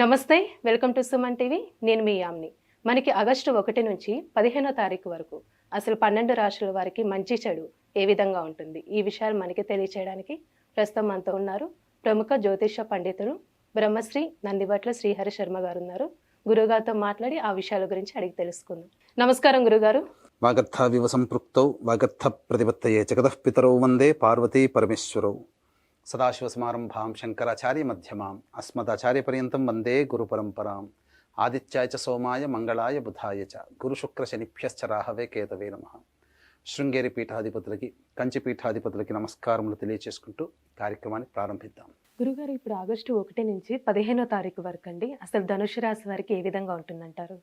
నమస్తే. Welcome to Suman TV. నేను మీ యామ్ని. మనకి ఆగస్టు 1 నుంచి 15వ తారీఖు వరకు అసలు 12 రాశుల వారికి మంచి చెడు ఏ విధంగా ఉంటుంది? ఈ విషయాలు మనకి తెలియచేయడానికి ప్రస్తుతం మనతో ఉన్నారు ప్రముఖ జ్యోతిష పండితులు బ్రహ్మశ్రీ నందిబట్ల శ్రీహరి శర్మ గారు ఉన్నారు. గురుగారితో మాట్లాడి ఆ విషయాల గురించి అడిగి తెలుసుకుందాం. నమస్కారం గురుగారు. వాగర్థావివ సంపృక్తౌ వాగర్థ ప్రతిపత్తయే జగతః పితరౌ వందే పార్వతీ పరమేశ్వరౌ. సదాశివసమారంభాం శంకరాచార్య మధ్యమాం అస్మదాచార్యపర్యంతం వందే గురు పరంపరాం. ఆదిత్యాయ చ సోమాయ మంగళాయ బుధాయ చ గురుశుక్ర శనిభ్యశ్చ రాహవే కేతవే నమః. శృంగేరి పీఠాధిపతులకి, కంచి పీఠాధిపతులకి నమస్కారములు తెలియచేసుకుంటూ కార్యక్రమాన్ని ప్రారంభిద్దాం. గురుగారు, ఇప్పుడు ఆగస్టు 1 నుంచి 15వ తారీఖు వరకు అండి అసలు ధనుసు రాశి వారికి ఏ విధంగా ఉంటుందంటారు?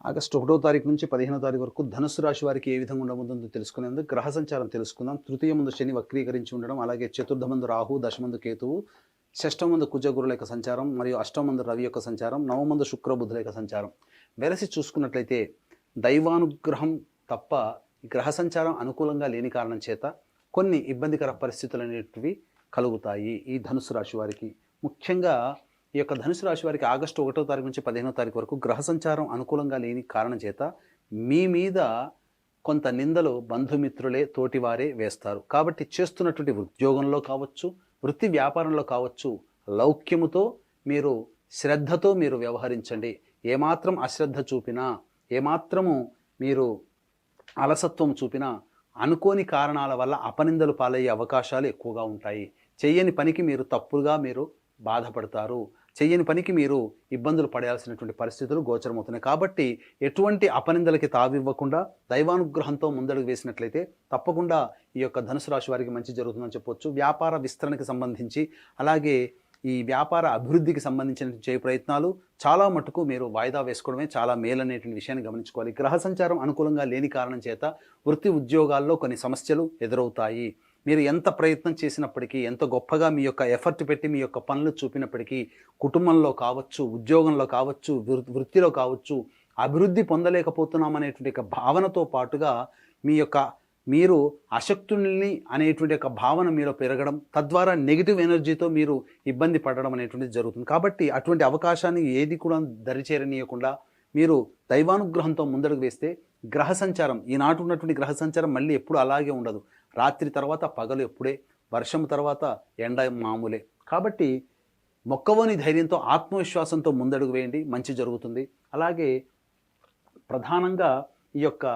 ఆగస్టు 1వ తారీఖు నుంచి 15వ తారీఖు వరకు ధనుసు రాశి వారికి ఏ విధంగా ఉండబోతుందో తెలుసుకునేందుకు గ్రహ సంచారం తెలుసుకుందాం. తృతీయ ముందు శని వక్రీకరించి ఉండడం, అలాగే చతుర్థ మందు రాహు, దశమందు కేతువు, షష్టమ మందు కుజ గురుల యొక్క సంచారం, మరియు అష్టమ మందు రవి యొక్క సంచారం, నవమందు శుక్ర బుధుల యొక్క సంచారం వెరసి చూసుకున్నట్లయితే దైవానుగ్రహం తప్ప గ్రహ సంచారం అనుకూలంగా లేని కారణం చేత కొన్ని ఇబ్బందికర పరిస్థితులు అనేటివి కలుగుతాయి ఈ ధనుసు రాశి వారికి. ముఖ్యంగా ఈ యొక్క ధనుసు రాశి వారికి ఆగస్టు 1వ తారీఖు నుంచి 15వ తారీఖు వరకు గ్రహ సంచారం అనుకూలంగా లేని కారణం చేత మీ మీద కొంత నిందలు బంధుమిత్రులే, తోటివారే వేస్తారు. కాబట్టి చేస్తున్నటువంటి ఉద్యోగంలో కావచ్చు, వృత్తి వ్యాపారంలో కావచ్చు, లౌక్యముతో మీరు శ్రద్ధతో మీరు వ్యవహరించండి. ఏమాత్రం అశ్రద్ధ చూపినా, ఏమాత్రము మీరు అలసత్వం చూపినా అనుకోని కారణాల వల్ల అపనిందలు పాలయ్యే అవకాశాలు ఎక్కువగా ఉంటాయి. చెయ్యని పనికి మీరు తప్పుగా మీరు బాధపడతారు. చెయ్యని పనికి మీరు ఇబ్బందులు పడాల్సినటువంటి పరిస్థితులు గోచరమవుతున్నాయి. కాబట్టి ఎటువంటి అపనిందలకి తావివ్వకుండా దైవానుగ్రహంతో ముందడుగు వేసినట్లయితే తప్పకుండా ఈ యొక్క ధనుసు రాశి వారికి మంచి జరుగుతుందని చెప్పొచ్చు. వ్యాపార విస్తరణకి సంబంధించి, అలాగే ఈ వ్యాపార అభివృద్ధికి సంబంధించిన చేయ ప్రయత్నాలు చాలా మటుకు మీరు వాయిదా వేసుకోవడమే చాలా మేలనేటువంటి విషయాన్ని గమనించుకోవాలి. గ్రహ సంచారం అనుకూలంగా లేని కారణం చేత వృత్తి ఉద్యోగాల్లో కొన్ని సమస్యలు ఎదురవుతాయి. మీరు ఎంత ప్రయత్నం చేసినప్పటికీ, ఎంత గొప్పగా మీ యొక్క ఎఫర్ట్ పెట్టి మీ యొక్క పనులు చూపినప్పటికీ, కుటుంబంలో కావచ్చు, ఉద్యోగంలో కావచ్చు, వృత్తిలో కావచ్చు, అభివృద్ధి పొందలేకపోతున్నాం అనేటువంటి ఒక భావనతో పాటుగా మీరు అశక్తుల్ని అనేటువంటి ఒక భావన మీలో పెరగడం, తద్వారా నెగిటివ్ ఎనర్జీతో మీరు ఇబ్బంది పడడం అనేటువంటిది జరుగుతుంది. కాబట్టి అటువంటి అవకాశాన్ని ఏది కూడా దరిచేరనీయకుండా మీరు దైవానుగ్రహంతో ముందడుగు వేస్తే గ్రహ సంచారం, ఈనాటి ఉన్నటువంటి గ్రహ సంచారం మళ్ళీ ఎప్పుడు అలాగే ఉండదు. రాత్రి తర్వాత పగలు ఎప్పుడే, వర్షం తర్వాత ఎండ మామూలే. కాబట్టి మొక్కవోని ధైర్యంతో, ఆత్మవిశ్వాసంతో ముందడుగు వేయండి, మంచి జరుగుతుంది. అలాగే ప్రధానంగా ఈ యొక్క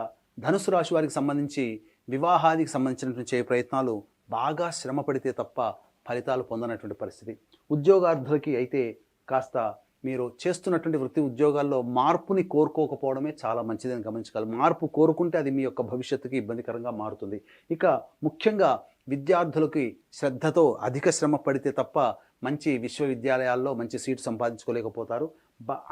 ధనుసు రాశి వారికి సంబంధించి వివాహానికి సంబంధించినటువంటి చేయ ప్రయత్నాలు బాగా శ్రమ పడితే తప్ప ఫలితాలు పొందనటువంటి పరిస్థితి. ఉద్యోగార్థులకి అయితే కాస్త మీరు చేస్తున్నటువంటి వృత్తి ఉద్యోగాల్లో మార్పుని కోరుకోకపోవడమే చాలా మంచిదని గమనించగలరు. మార్పు కోరుకుంటే అది మీ యొక్క భవిష్యత్తుకి ఇబ్బందికరంగా మారుతుంది. ఇక ముఖ్యంగా విద్యార్థులకి శ్రద్ధతో అధిక శ్రమ పడితే తప్ప మంచి విశ్వవిద్యాలయాల్లో మంచి సీటు సంపాదించుకోలేకపోతారు.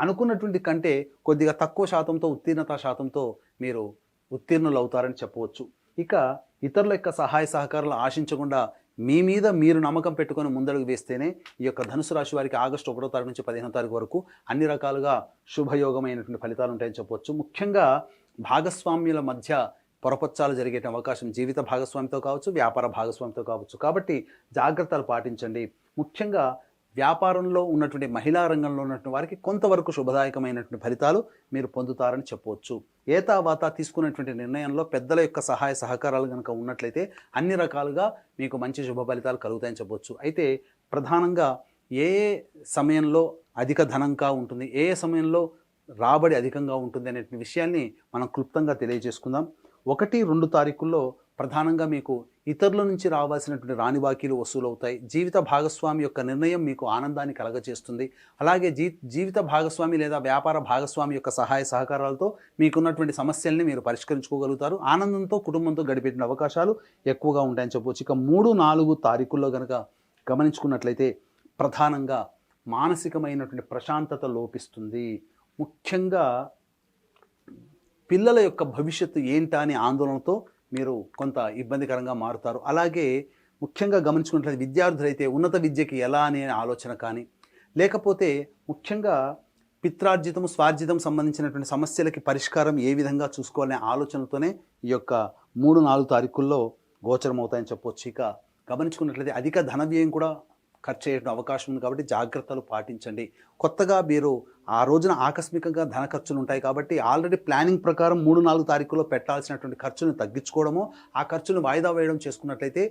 అనుకున్నటువంటి కంటే కొద్దిగా తక్కువ శాతంతో, ఉత్తీర్ణత శాతంతో మీరు ఉత్తీర్ణులు అవుతారని చెప్పవచ్చు. ఇక ఇతరుల యొక్క సహాయ సహకారాలు ఆశించకుండా మీ మీద మీరు నమ్మకం పెట్టుకొని ముందడుగు వేస్తేనే ఈ యొక్క ధనుసు రాశి వారికి ఆగస్టు 1వ తారీఖు నుంచి 15వ తారీఖు వరకు అన్ని రకాలుగా శుభయోగమైనటువంటి ఫలితాలు ఉంటాయని చెప్పవచ్చు. ముఖ్యంగా భాగస్వామ్యుల మధ్య పొరపచ్చాలు జరిగే అవకాశం, జీవిత భాగస్వామితో కావచ్చు, వ్యాపార భాగస్వామితో కావచ్చు. కాబట్టి జాగ్రత్తలు పాటించండి. ముఖ్యంగా వ్యాపారంలో ఉన్నటువంటి మహిళా రంగంలో ఉన్నటువంటి వారికి కొంతవరకు శుభదాయకమైనటువంటి ఫలితాలు మీరు పొందుతారని చెప్పవచ్చు. ఏతావాత తీసుకున్నటువంటి నిర్ణయంలో పెద్దల యొక్క సహాయ సహకారాలు కనుక ఉన్నట్లయితే అన్ని రకాలుగా మీకు మంచి శుభ ఫలితాలు కలుగుతాయని చెప్పవచ్చు. అయితే ప్రధానంగా ఏ సమయంలో అధిక ధనంగా ఉంటుంది, ఏ సమయంలో రాబడి అధికంగా ఉంటుంది అనే విషయాన్ని మనం క్లుప్తంగా తెలియజేసుకుందాం. 1, 2 తారీఖుల్లో ప్రధానంగా మీకు ఇతరుల నుంచి రావాల్సినటువంటి రాని బాకీలు వసూలవుతాయి. జీవిత భాగస్వామి యొక్క నిర్ణయం మీకు ఆనందాన్ని కలగజేస్తుంది. అలాగే జీవిత భాగస్వామి లేదా వ్యాపార భాగస్వామి యొక్క సహాయ సహకారాలతో మీకున్నటువంటి సమస్యల్ని మీరు పరిష్కరించుకోగలుగుతారు. ఆనందంతో కుటుంబంతో గడిపేటువంటి అవకాశాలు ఎక్కువగా ఉంటాయని చెప్పవచ్చు. ఇక 3, 4 తారీఖుల్లో కనుక గమనించుకున్నట్లయితే ప్రధానంగా మానసికమైనటువంటి ప్రశాంతత లోపిస్తుంది. ముఖ్యంగా పిల్లల యొక్క భవిష్యత్తు ఏంటా అనే ఆందోళనతో మీరు కొంత ఇబ్బందికరంగా మారుతారు. అలాగే ముఖ్యంగా గమనించుకున్నట్లయితే విద్యార్థులైతే ఉన్నత విద్యకి ఎలా అనే ఆలోచన కానీ, లేకపోతే ముఖ్యంగా పిత్రార్జితం, స్వార్జితం సంబంధించినటువంటి సమస్యలకి పరిష్కారం ఏ విధంగా చూసుకోవాలనే ఆలోచనతోనే ఈ యొక్క 3, 4 తారీఖుల్లో గోచరం అవుతాయని చెప్పవచ్చు. ఇక గమనించుకున్నట్లయితే అధిక ధన వ్యయం కూడా ఖర్చు అయ్యే అవకాశం ఉంది కాబట్టి జాగ్రత్తలు పాటించండి. కొత్తగా మీరు ఆ రోజున ఆకస్మికంగా ధన ఖర్చులు ఉంటాయి కాబట్టి ఆల్రెడీ ప్లానింగ్ ప్రకారం 3-4 తారీఖుల్లో పెట్టాల్సినటువంటి ఖర్చులను తగ్గించుకోవడమో, ఆ ఖర్చును వాయిదా వేయడం చేసుకున్నట్లయితే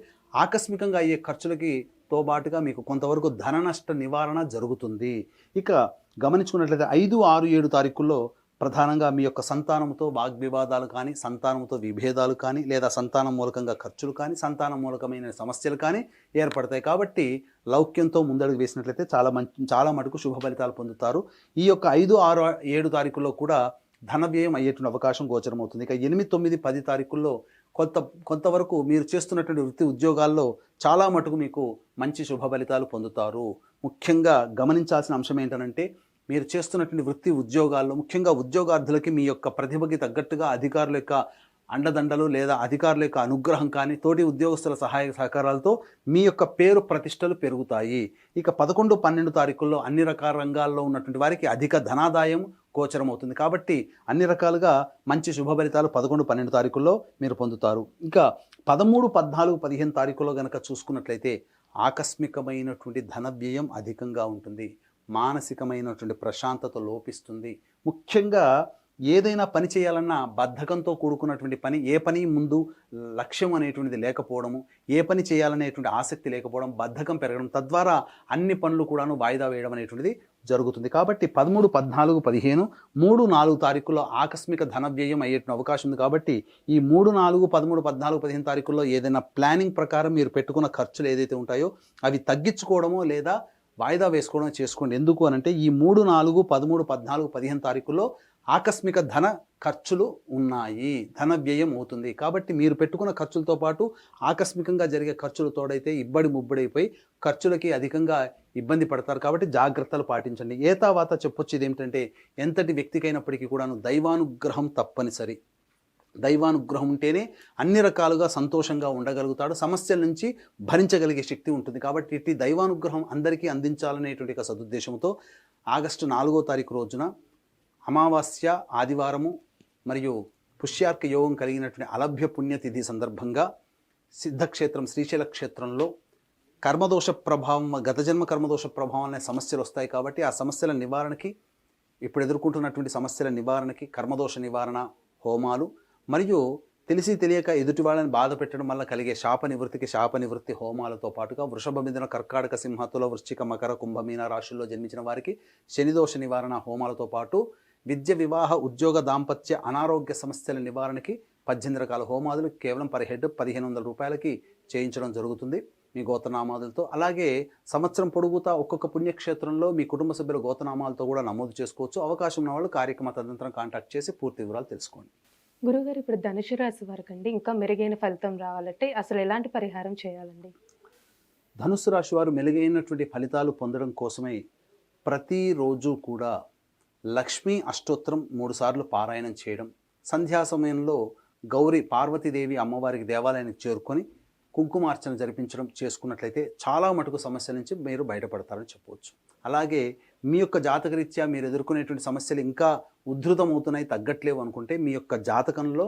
ఆకస్మికంగా అయ్యే ఖర్చులకి తోబాటుగా మీకు కొంతవరకు ధన నష్ట నివారణ జరుగుతుంది. ఇక గమనించుకున్నట్లయితే 5, 6, 7 తారీఖుల్లో ప్రధానంగా మీ యొక్క సంతానంతో వాగ్వివాదాలు కానీ, సంతానంతో విభేదాలు కానీ, లేదా సంతానం మూలకంగా ఖర్చులు కానీ, సంతానం మూలకమైన సమస్యలు కానీ ఏర్పడతాయి. కాబట్టి లౌక్యంతో ముందడుగు వేసినట్లయితే చాలా మటుకు శుభ ఫలితాలు పొందుతారు. ఈ యొక్క 5, 6, 7 తారీఖుల్లో కూడా ధన వ్యయం అయ్యేటువంటి అవకాశం గోచరమవుతుంది. ఇక 8, 9, 10 తారీఖుల్లో కొంతవరకు మీరు చేస్తున్నటువంటి వృత్తి ఉద్యోగాల్లో చాలా మటుకు మీకు మంచి శుభ ఫలితాలు పొందుతారు. ముఖ్యంగా గమనించాల్సిన అంశం ఏంటంటే, మీరు చేస్తున్నటువంటి వృత్తి ఉద్యోగాల్లో ముఖ్యంగా ఉద్యోగార్థులకి మీ యొక్క ప్రతిభకి తగ్గట్టుగా అధికారుల యొక్క అండదండలు లేదా అధికారుల యొక్క అనుగ్రహం కానీ, తోటి ఉద్యోగస్తుల సహాయ సహకారాలతో మీ యొక్క పేరు ప్రతిష్టలు పెరుగుతాయి. ఇక 11, 12 తారీఖుల్లో అన్ని రకాల రంగాల్లో ఉన్నటువంటి వారికి అధిక ధనాదాయం గోచరం అవుతుంది. కాబట్టి అన్ని రకాలుగా మంచి శుభ ఫలితాలు 11, 12 తారీఖుల్లో మీరు పొందుతారు. ఇక 13, 14, 15 తారీఖుల్లో కనుక చూసుకున్నట్లయితే ఆకస్మికమైనటువంటి ధన వ్యయం అధికంగా ఉంటుంది. మానసికమైనటువంటి ప్రశాంతత లోపిస్తుంది. ముఖ్యంగా ఏదైనా పని చేయాలన్నా బద్ధకంతో కూడుకున్నటువంటి పని, ఏ పని ముందు లక్ష్యం అనేటువంటిది లేకపోవడము, ఏ పని చేయాలనేటువంటి ఆసక్తి లేకపోవడం, బద్ధకం పెరగడం, తద్వారా అన్ని పనులు కూడాను వాయిదా వేయడం అనేటువంటిది జరుగుతుంది. కాబట్టి 13, 14, 15, 3, 4 తారీఖుల్లో ఆకస్మిక ధన వ్యయం అయ్యేటువంటి అవకాశం ఉంది. కాబట్టి ఈ 3, 4, 13, 14, 15 తారీఖుల్లో ఏదైనా ప్లానింగ్ ప్రకారం మీరు పెట్టుకున్న ఖర్చులు ఏదైతే ఉంటాయో అవి తగ్గించుకోవడమో లేదా వాయిదా వేసుకోవడం చేసుకోండి. ఎందుకు అనంటే ఈ 3, 4, 13, 14, 15 తారీఖుల్లో ఆకస్మిక ధన ఖర్చులు ఉన్నాయి, ధన వ్యయం అవుతుంది. కాబట్టి మీరు పెట్టుకున్న ఖర్చులతో పాటు ఆకస్మికంగా జరిగే ఖర్చులు తోడైతే ఇబ్బడి ముబ్బడైపోయి ఖర్చులకి అధికంగా ఇబ్బంది పడతారు. కాబట్టి జాగ్రత్తలు పాటించండి. ఏతావాత చెప్పొచ్చు ఇదేమిటంటే, ఎంతటి వ్యక్తికైనప్పటికీ కూడాను దైవానుగ్రహం తప్పనిసరి. దైవానుగ్రహం ఉంటేనే అన్ని రకాలుగా సంతోషంగా ఉండగలుగుతాడు, సమస్యల నుంచి భరించగలిగే శక్తి ఉంటుంది. కాబట్టి ఇట్టి దైవానుగ్రహం అందరికీ అందించాలనేటువంటి ఒక సదుద్దేశంతో ఆగస్టు 4వ తారీఖు రోజున అమావాస్య ఆదివారము మరియు పుష్యార్క యోగం కలిగినటువంటి అలభ్య పుణ్యతిథి సందర్భంగా సిద్ధక్షేత్రం శ్రీశైల క్షేత్రంలో కర్మదోష ప్రభావం, గత జన్మ కర్మదోష ప్రభావం అనే సమస్యలు వస్తాయి. కాబట్టి ఆ సమస్యల నివారణకి, ఇప్పుడు ఎదుర్కొంటున్నటువంటి సమస్యల నివారణకి కర్మదోష నివారణ హోమాలు మరియు తెలిసి తెలియక ఎదుటి వాళ్ళని బాధ పెట్టడం వల్ల కలిగే శాప నివృత్తి హోమాలతో పాటుగా వృషభ, మిథున, కర్కాటక, సింహ, తుల, వృశ్చిక, మకర, కుంభ, మీన రాశుల్లో జన్మించిన వారికి శనిదోష నివారణ హోమాలతో పాటు విద్య, వివాహ, ఉద్యోగ, దాంపత్య, అనారోగ్య సమస్యల నివారణకి 18 రకాల హోమాదులు కేవలం పర్ హెడ్ 1500 రూపాయలకి చేయించడం జరుగుతుంది మీ గోత్రనామాదులతో. అలాగే సంవత్సరం పొడుగుతా ఒక్కొక్క పుణ్యక్షేత్రంలో మీ కుటుంబ సభ్యుల గోత్రనామాలతో కూడా నమోదు చేసుకోవచ్చు. అవకాశం ఉన్న వాళ్ళు కార్యక్రమ తదనంతరం కాంటాక్ట్ చేసి పూర్తి వివరాలు తెలుసుకోండి. గురుగారు, ఇప్పుడు ధనుసు రాశి వారికి అండి ఇంకా మెరుగైన ఫలితం రావాలంటే అసలు ఎలాంటి పరిహారం చేయాలండి? ధనుస్సు రాశి వారు మెరుగైనటువంటి ఫలితాలు పొందడం కోసమై ప్రతిరోజు కూడా లక్ష్మీ అష్టోత్తరం 3 సార్లు పారాయణం చేయడం, సంధ్యా సమయంలో గౌరీ పార్వతీదేవి అమ్మవారికి దేవాలయానికి చేరుకొని కుంకుమార్చన జరిపించడం చేసుకున్నట్లయితే చాలా మటుకు సమస్యల నుంచి మీరు బయటపడతారని చెప్పవచ్చు. అలాగే మీ యొక్క జాతకరీత్యా మీరు ఎదుర్కొనేటువంటి సమస్యలు ఇంకా ఉధృతమవుతున్నాయి, తగ్గట్లేవు అనుకుంటే మీ యొక్క జాతకంలో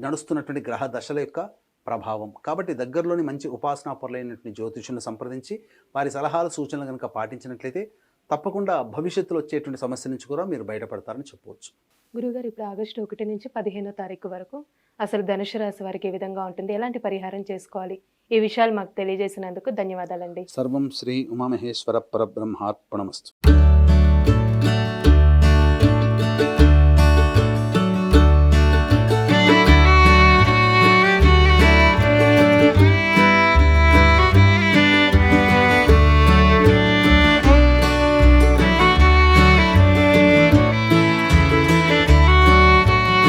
నడుస్తున్నటువంటి గ్రహ దశల యొక్క ప్రభావం. కాబట్టి దగ్గరలోని మంచి ఉపాసనాపరులైనటువంటి జ్యోతిషులను సంప్రదించి వారి సలహాలు సూచనలు కనుక పాటించినట్లయితే తప్పకుండా భవిష్యత్తులో వచ్చేటువంటి సమస్య నుంచి కూడా మీరు బయటపడతారని చెప్పవచ్చు. గురుగారు, ఇప్పుడు ఆగస్టు 1 నుంచి 15వ తారీఖు వరకు అసలు ధనుసు రాశి వారికి ఏ విధంగా ఉంటుంది, ఎలాంటి పరిహారం చేసుకోవాలి, ఈ విషయాలు మాకు తెలియజేసినందుకు ధన్యవాదాలండి. సర్వం శ్రీ ఉమామహేశ్వర పరబ్రహ్మార్పణమస్తు.